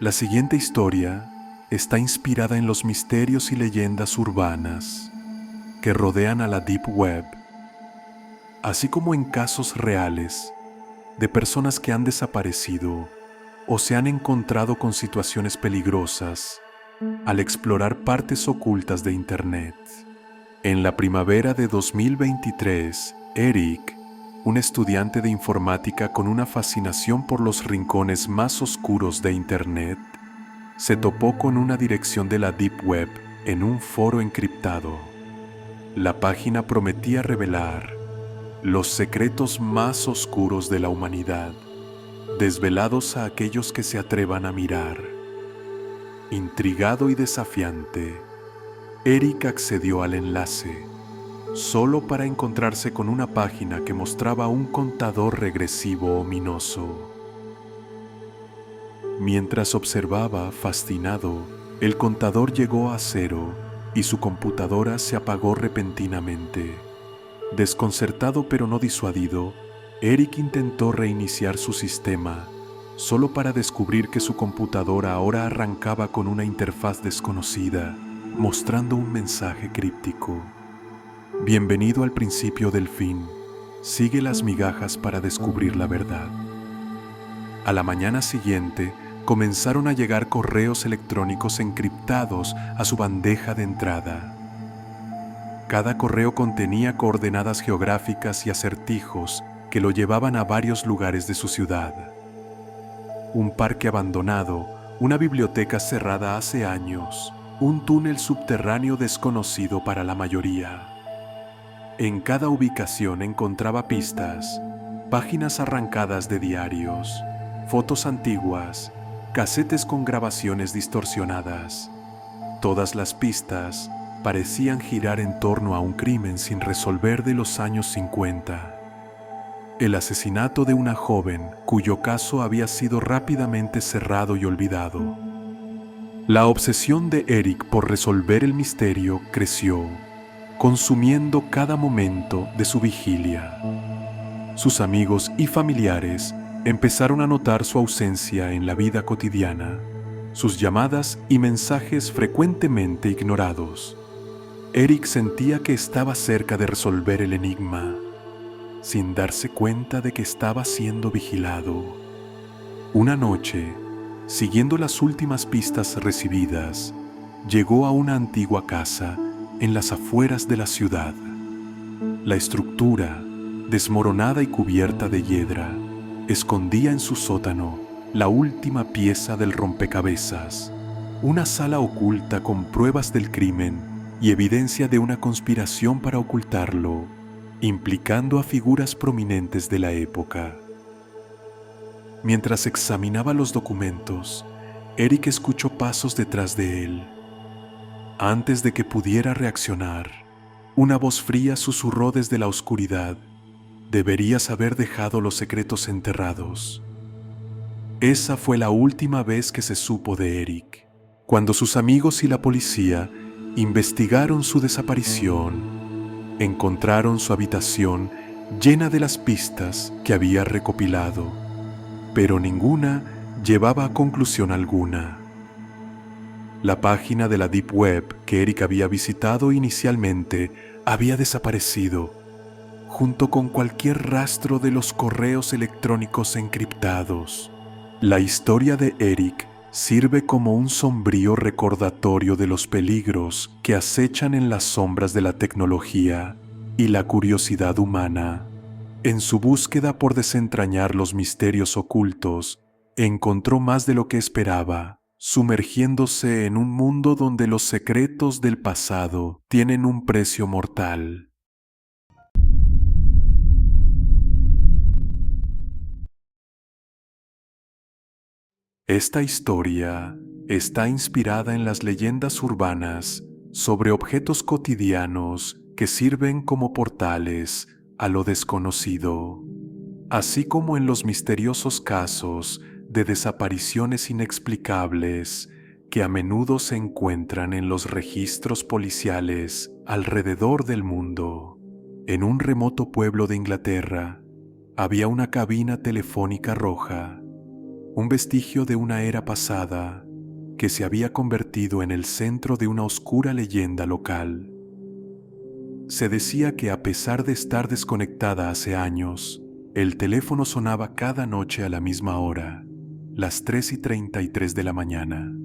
La siguiente historia está inspirada en los misterios y leyendas urbanas que rodean a la Deep Web, así como en casos reales de personas que han desaparecido o se han encontrado con situaciones peligrosas al explorar partes ocultas de Internet. En la primavera de 2023, Eric, un estudiante de informática con una fascinación por los rincones más oscuros de Internet, se topó con una dirección de la Deep Web en un foro encriptado. La página prometía revelar los secretos más oscuros de la humanidad, desvelados a aquellos que se atrevan a mirar. Intrigado y desafiante, Eric accedió al enlace, solo para encontrarse con una página que mostraba un contador regresivo ominoso. Mientras observaba, fascinado, el contador llegó a 0 y su computadora se apagó repentinamente. Desconcertado pero no disuadido, Eric intentó reiniciar su sistema, solo para descubrir que su computadora ahora arrancaba con una interfaz desconocida, mostrando un mensaje críptico. Bienvenido al principio del fin. Sigue las migajas para descubrir la verdad. A la mañana siguiente, comenzaron a llegar correos electrónicos encriptados a su bandeja de entrada. Cada correo contenía coordenadas geográficas y acertijos que lo llevaban a varios lugares de su ciudad. Un parque abandonado, una biblioteca cerrada hace años, un túnel subterráneo desconocido para la mayoría. En cada ubicación encontraba pistas, páginas arrancadas de diarios, fotos antiguas, casetes con grabaciones distorsionadas. Todas las pistas parecían girar en torno a un crimen sin resolver de los años 50. El asesinato de una joven cuyo caso había sido rápidamente cerrado y olvidado. La obsesión de Eric por resolver el misterio creció, consumiendo cada momento de su vigilia. Sus amigos y familiares empezaron a notar su ausencia en la vida cotidiana, sus llamadas y mensajes frecuentemente ignorados. Eric sentía que estaba cerca de resolver el enigma, sin darse cuenta de que estaba siendo vigilado. Una noche, siguiendo las últimas pistas recibidas, llegó a una antigua casa en las afueras de la ciudad. La estructura, desmoronada y cubierta de hiedra, escondía en su sótano la última pieza del rompecabezas, una sala oculta con pruebas del crimen y evidencia de una conspiración para ocultarlo, implicando a figuras prominentes de la época. Mientras examinaba los documentos, Eric escuchó pasos detrás de él. Antes de que pudiera reaccionar, una voz fría susurró desde la oscuridad: «Deberías haber dejado los secretos enterrados». Esa fue la última vez que se supo de Eric. Cuando sus amigos y la policía investigaron su desaparición, encontraron su habitación llena de las pistas que había recopilado, pero ninguna llevaba a conclusión alguna. La página de la Deep Web que Eric había visitado inicialmente había desaparecido, junto con cualquier rastro de los correos electrónicos encriptados. La historia de Eric sirve como un sombrío recordatorio de los peligros que acechan en las sombras de la tecnología y la curiosidad humana. En su búsqueda por desentrañar los misterios ocultos, encontró más de lo que esperaba, sumergiéndose en un mundo donde los secretos del pasado tienen un precio mortal. Esta historia está inspirada en las leyendas urbanas sobre objetos cotidianos que sirven como portales a lo desconocido, así como en los misteriosos casos de desapariciones inexplicables que a menudo se encuentran en los registros policiales alrededor del mundo. En un remoto pueblo de Inglaterra había una cabina telefónica roja. un vestigio de una era pasada que se había convertido en el centro de una oscura leyenda local. Se decía que a pesar de estar desconectada hace años, el teléfono sonaba cada noche a la misma hora, las 3:33 de la mañana.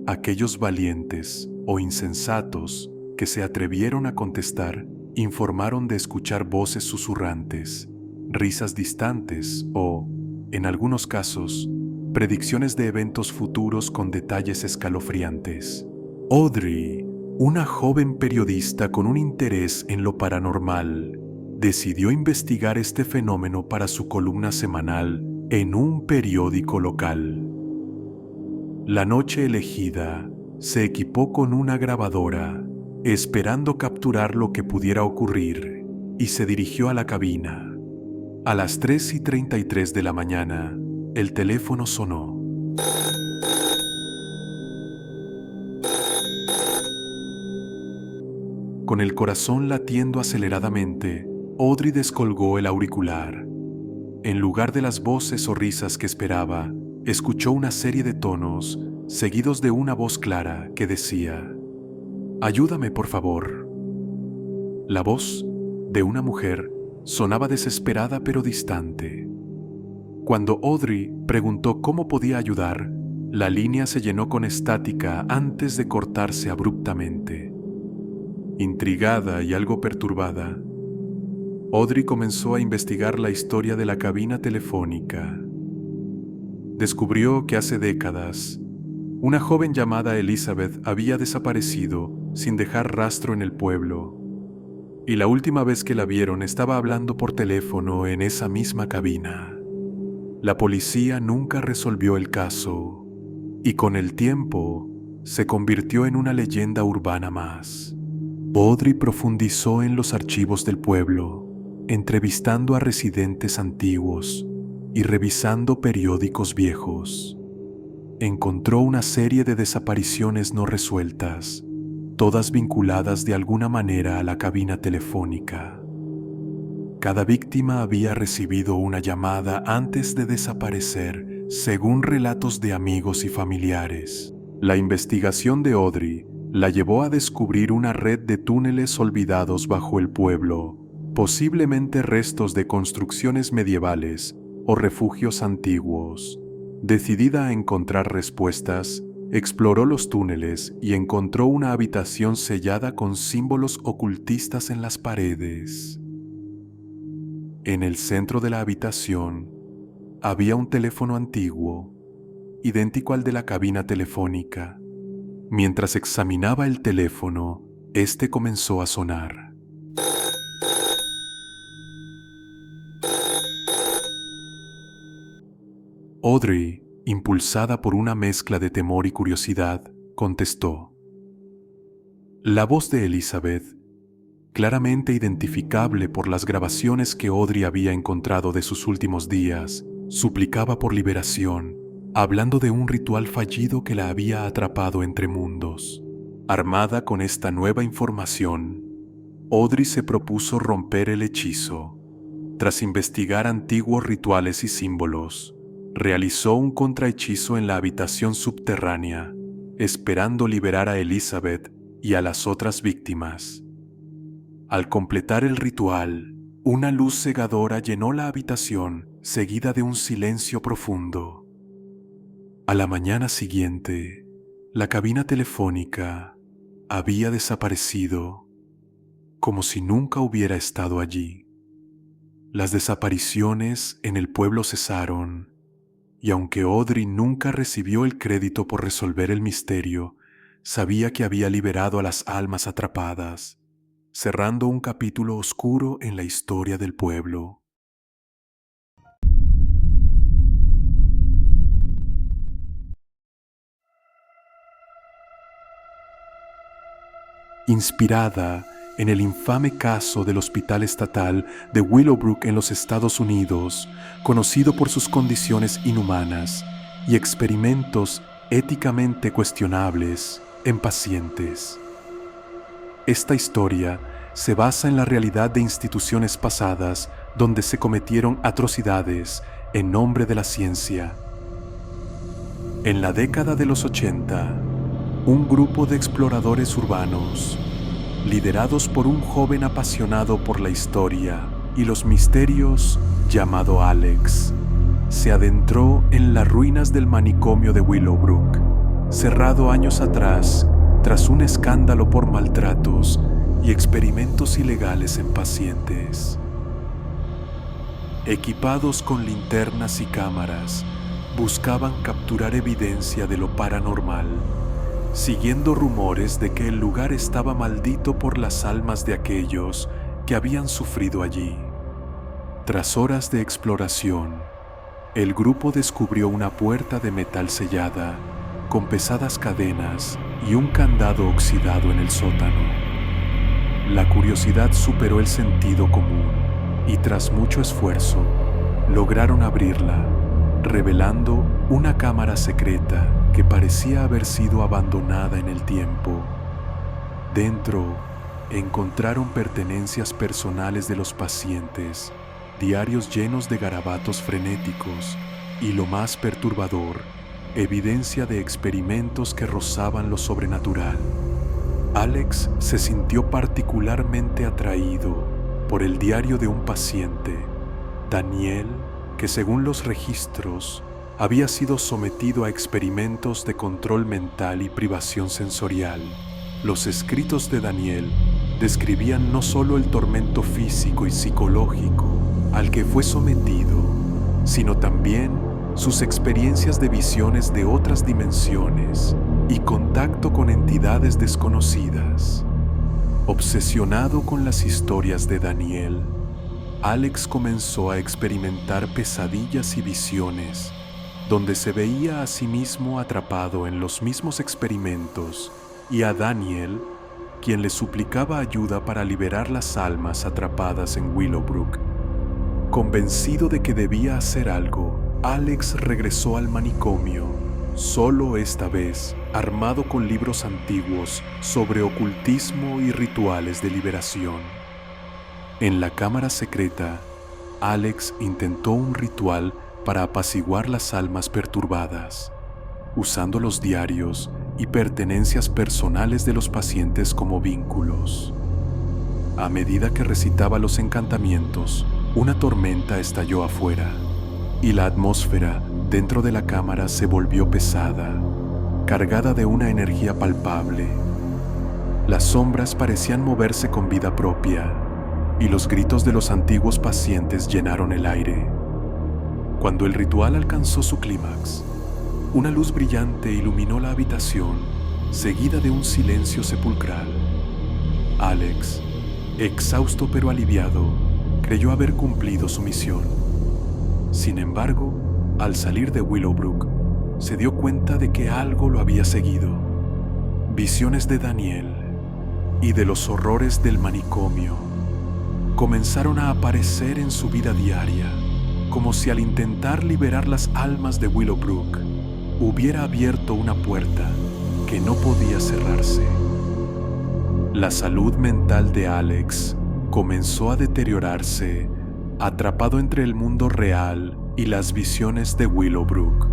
Aquellos valientes o insensatos que se atrevieron a contestar informaron de escuchar voces susurrantes, risas distantes o, en algunos casos, predicciones de eventos futuros con detalles escalofriantes. Audrey, una joven periodista con un interés en lo paranormal, decidió investigar este fenómeno para su columna semanal en un periódico local. La noche elegida, se equipó con una grabadora, esperando capturar lo que pudiera ocurrir, y se dirigió a la cabina. A las 3:33 de la mañana, el teléfono sonó. Con el corazón latiendo aceleradamente, Audrey descolgó el auricular. En lugar de las voces o risas que esperaba, escuchó una serie de tonos, seguidos de una voz clara que decía: «Ayúdame, por favor». La voz de una mujer sonaba desesperada pero distante. Cuando Audrey preguntó cómo podía ayudar, la línea se llenó con estática antes de cortarse abruptamente. Intrigada y algo perturbada, Audrey comenzó a investigar la historia de la cabina telefónica. Descubrió que hace décadas, una joven llamada Elizabeth había desaparecido sin dejar rastro en el pueblo, y la última vez que la vieron estaba hablando por teléfono en esa misma cabina. La policía nunca resolvió el caso, y con el tiempo se convirtió en una leyenda urbana más. Audrey profundizó en los archivos del pueblo, entrevistando a residentes antiguos y revisando periódicos viejos. Encontró una serie de desapariciones no resueltas, todas vinculadas de alguna manera a la cabina telefónica. Cada víctima había recibido una llamada antes de desaparecer, según relatos de amigos y familiares. La investigación de Audrey la llevó a descubrir una red de túneles olvidados bajo el pueblo, posiblemente restos de construcciones medievales o refugios antiguos. Decidida a encontrar respuestas, exploró los túneles y encontró una habitación sellada con símbolos ocultistas en las paredes. En el centro de la habitación había un teléfono antiguo, idéntico al de la cabina telefónica. Mientras examinaba el teléfono, este comenzó a sonar. Audrey, impulsada por una mezcla de temor y curiosidad, contestó. La voz de Elizabeth, claramente identificable por las grabaciones que Audrey había encontrado de sus últimos días, suplicaba por liberación, hablando de un ritual fallido que la había atrapado entre mundos. Armada con esta nueva información, Audrey se propuso romper el hechizo. Tras investigar antiguos rituales y símbolos, realizó un contrahechizo en la habitación subterránea, esperando liberar a Elizabeth y a las otras víctimas. Al completar el ritual, una luz cegadora llenó la habitación, seguida de un silencio profundo. A la mañana siguiente, la cabina telefónica había desaparecido, como si nunca hubiera estado allí. Las desapariciones en el pueblo cesaron, y aunque Audrey nunca recibió el crédito por resolver el misterio, sabía que había liberado a las almas atrapadas, cerrando un capítulo oscuro en la historia del pueblo. Inspirada en el infame caso del Hospital Estatal de Willowbrook en los Estados Unidos, conocido por sus condiciones inhumanas y experimentos éticamente cuestionables en pacientes. Esta historia se basa en la realidad de instituciones pasadas donde se cometieron atrocidades en nombre de la ciencia. En la década de los 80, un grupo de exploradores urbanos, liderados por un joven apasionado por la historia y los misterios llamado Alex, se adentró en las ruinas del manicomio de Willowbrook, cerrado años atrás tras un escándalo por maltratos y experimentos ilegales en pacientes. Equipados con linternas y cámaras, buscaban capturar evidencia de lo paranormal, siguiendo rumores de que el lugar estaba maldito por las almas de aquellos que habían sufrido allí. Tras horas de exploración, el grupo descubrió una puerta de metal sellada, con pesadas cadenas y un candado oxidado en el sótano. La curiosidad superó el sentido común y tras mucho esfuerzo, lograron abrirla, revelando una cámara secreta que parecía haber sido abandonada en el tiempo. Dentro, encontraron pertenencias personales de los pacientes, diarios llenos de garabatos frenéticos y, lo más perturbador, evidencia de experimentos que rozaban lo sobrenatural. Alex se sintió particularmente atraído por el diario de un paciente, Daniel, que según los registros había sido sometido a experimentos de control mental y privación sensorial. Los escritos de Daniel describían no solo el tormento físico y psicológico al que fue sometido, sino también sus experiencias de visiones de otras dimensiones y contacto con entidades desconocidas. Obsesionado con las historias de Daniel, Alex comenzó a experimentar pesadillas y visiones donde se veía a sí mismo atrapado en los mismos experimentos y a Daniel, quien le suplicaba ayuda para liberar las almas atrapadas en Willowbrook. Convencido de que debía hacer algo, Alex regresó al manicomio, solo esta vez armado con libros antiguos sobre ocultismo y rituales de liberación. En la cámara secreta, Alex intentó un ritual para apaciguar las almas perturbadas, usando los diarios y pertenencias personales de los pacientes como vínculos. A medida que recitaba los encantamientos, una tormenta estalló afuera, y la atmósfera dentro de la cámara se volvió pesada, cargada de una energía palpable. Las sombras parecían moverse con vida propia, y los gritos de los antiguos pacientes llenaron el aire. Cuando el ritual alcanzó su clímax, una luz brillante iluminó la habitación, seguida de un silencio sepulcral. Alex, exhausto pero aliviado, creyó haber cumplido su misión. Sin embargo, al salir de Willowbrook, se dio cuenta de que algo lo había seguido. Visiones de Daniel y de los horrores del manicomio comenzaron a aparecer en su vida diaria, como si al intentar liberar las almas de Willowbrook hubiera abierto una puerta que no podía cerrarse. La salud mental de Alex comenzó a deteriorarse, atrapado entre el mundo real y las visiones de Willowbrook.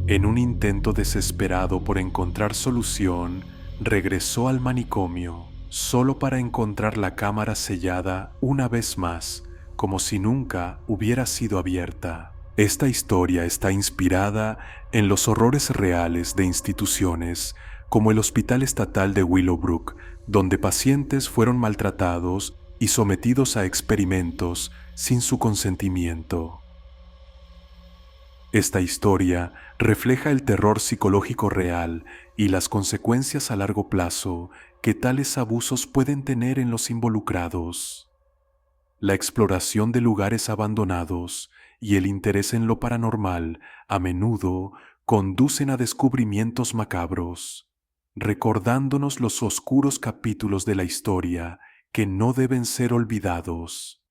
En un intento desesperado por encontrar solución, regresó al manicomio, solo para encontrar la cámara sellada una vez más, como si nunca hubiera sido abierta. Esta historia está inspirada en los horrores reales de instituciones como el Hospital Estatal de Willowbrook, donde pacientes fueron maltratados y sometidos a experimentos sin su consentimiento. Esta historia refleja el terror psicológico real y las consecuencias a largo plazo que tales abusos pueden tener en los involucrados. La exploración de lugares abandonados y el interés en lo paranormal a menudo conducen a descubrimientos macabros, recordándonos los oscuros capítulos de la historia que no deben ser olvidados.